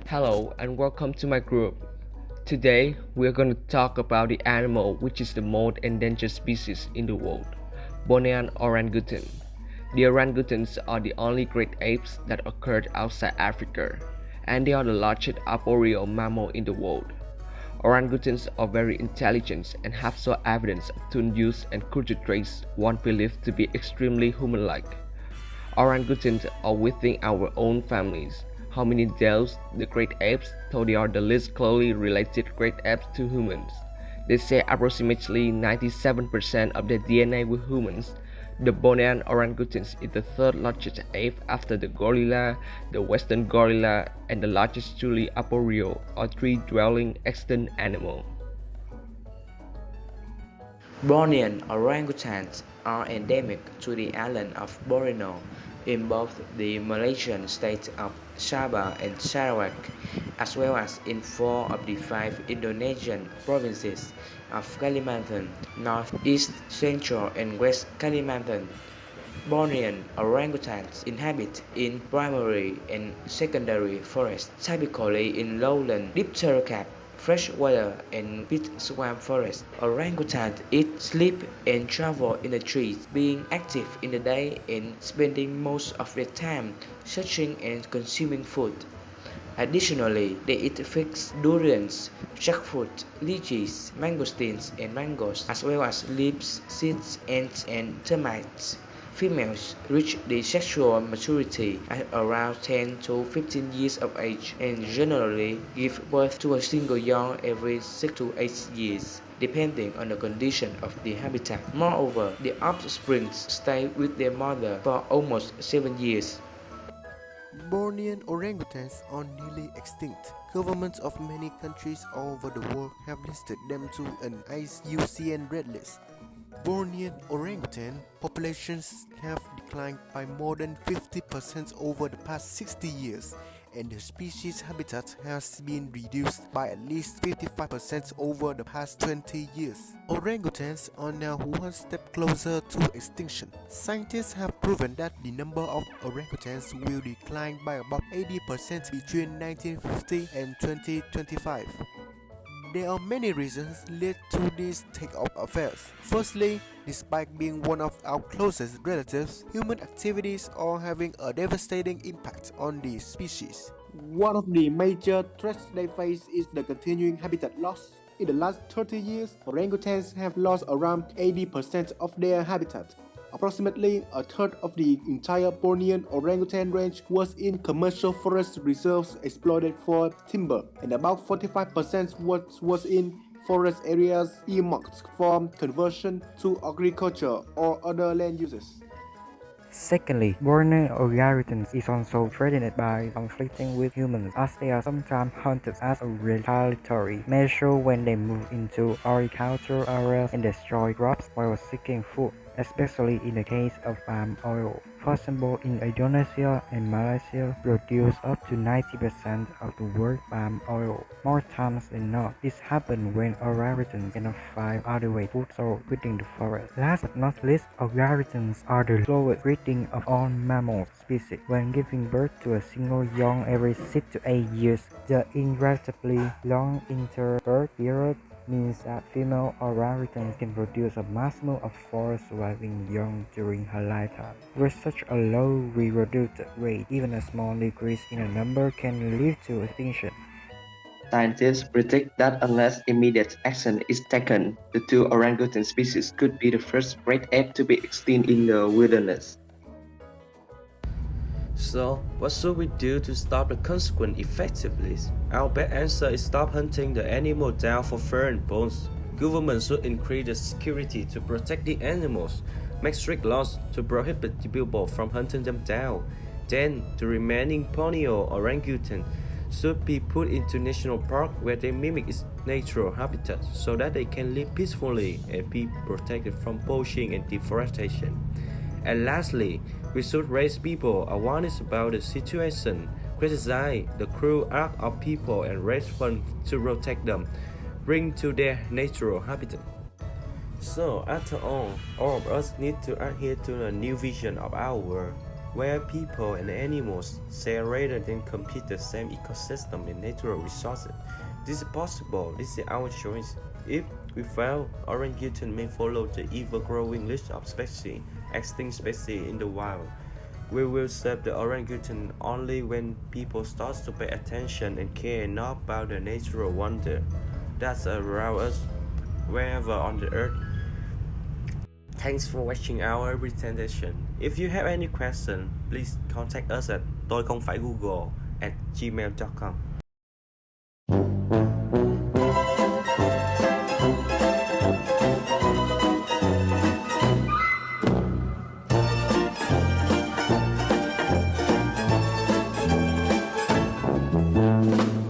Hello and welcome to my group. Today we are going to talk about the animal which is the most endangered species in the world, Bornean orangutan. The orangutans are the only great apes that occurred outside Africa, and they are the largest arboreal mammal in the world. Orangutans are very intelligent and have shown evidence of tune use and culture traits one believed to be extremely human-like. Orangutans are within our own families. Hominidae, the great apes, though they are the least closely related great apes to humans. They share approximately 97% of their DNA with humans. The Bornean orangutans is the third largest ape after the gorilla, the western gorilla, and the largest truly arboreal or tree-dwelling extant animal. Bornean orangutans are endemic to the island of Borneo in both the Malaysian states of Sabah and Sarawak, as well as in four of the five Indonesian provinces of Kalimantan, North, East, Central, and West Kalimantan. Bornean orangutans inhabit in primary and secondary forests, typically in lowland dipterocarp, freshwater and peat swamp forests. Orangutans eat, sleep, and travel in the trees, being active in the day and spending most of their time searching and consuming food. Additionally, they eat figs, durians, jackfruit, lychees, mangosteens, and mangoes, as well as leaves, seeds, ants, and termites. Females reach the sexual maturity at around 10 to 15 years of age and generally give birth to a single young every 6 to 8 years, depending on the condition of the habitat. Moreover, the offspring stay with their mother for almost 7 years. Bornean orangutans are nearly extinct. Governments of many countries all over the world have listed them to an IUCN Red List. Bornean orangutan populations have declined by more than 50% over the past 60 years, and the species habitat has been reduced by at least 55% over the past 20 years. Orangutans are now one step closer to extinction. Scientists have proven that the number of orangutans will decline by about 80% between 1950 and 2025. There are many reasons led to this state of affairs. Firstly, despite being one of our closest relatives, human activities are having a devastating impact on the species. One of the major threats they face is the continuing habitat loss. In the last 30 years, orangutans have lost around 80% of their habitat. Approximately a third of the entire Bornean orangutan range was in commercial forest reserves exploited for timber, and about 45% was in forest areas earmarked for conversion to agriculture or other land uses. Secondly, Borneo orangutans is also threatened by conflicting with humans as they are sometimes hunted as a retaliatory measure when they move into agricultural areas and destroy crops while seeking food, especially in the case of palm oil. For example, in Indonesia and Malaysia produce up to 90% of the world's palm oil. More times than not, this happens when orangutans cannot find adequate food source within the forest. Last but not least, orangutans are the slowest breeding of all mammal species. When giving birth to a single young every 6 to 8 years, the incredibly long interbirth period means that female orangutans can produce a maximum of 4 surviving young during her lifetime. With such a low reproductive rate, even a small decrease in the number can lead to extinction. Scientists predict that unless immediate action is taken, the two orangutan species could be the first great ape to be extinct in the wilderness. So, what should we do to stop the consequence effectively? Our best answer is stop hunting the animal down for fur and bones. Governments should increase the security to protect the animals, make strict laws to prohibit the people from hunting them down. Then, the remaining Borneo orangutan should be put into national park where they mimic its natural habitat so that they can live peacefully and be protected from poaching and deforestation. And lastly, we should raise people awareness about the situation, criticize the cruel act of people and raise funds to protect them, bring to their natural habitat. So after all of us need to adhere to a new vision of our world. where people and animals share rather than compete the same ecosystem and natural resources. This is possible, this is our choice. If we fail, orangutan may follow the ever-growing list of extinct species in the wild. We will save the orangutan only when people start to pay attention and care enough about the natural wonder that's around us, wherever on the earth. Thanks for watching our presentation. If you have any question, please contact us at toikhongphai google@gmail.com.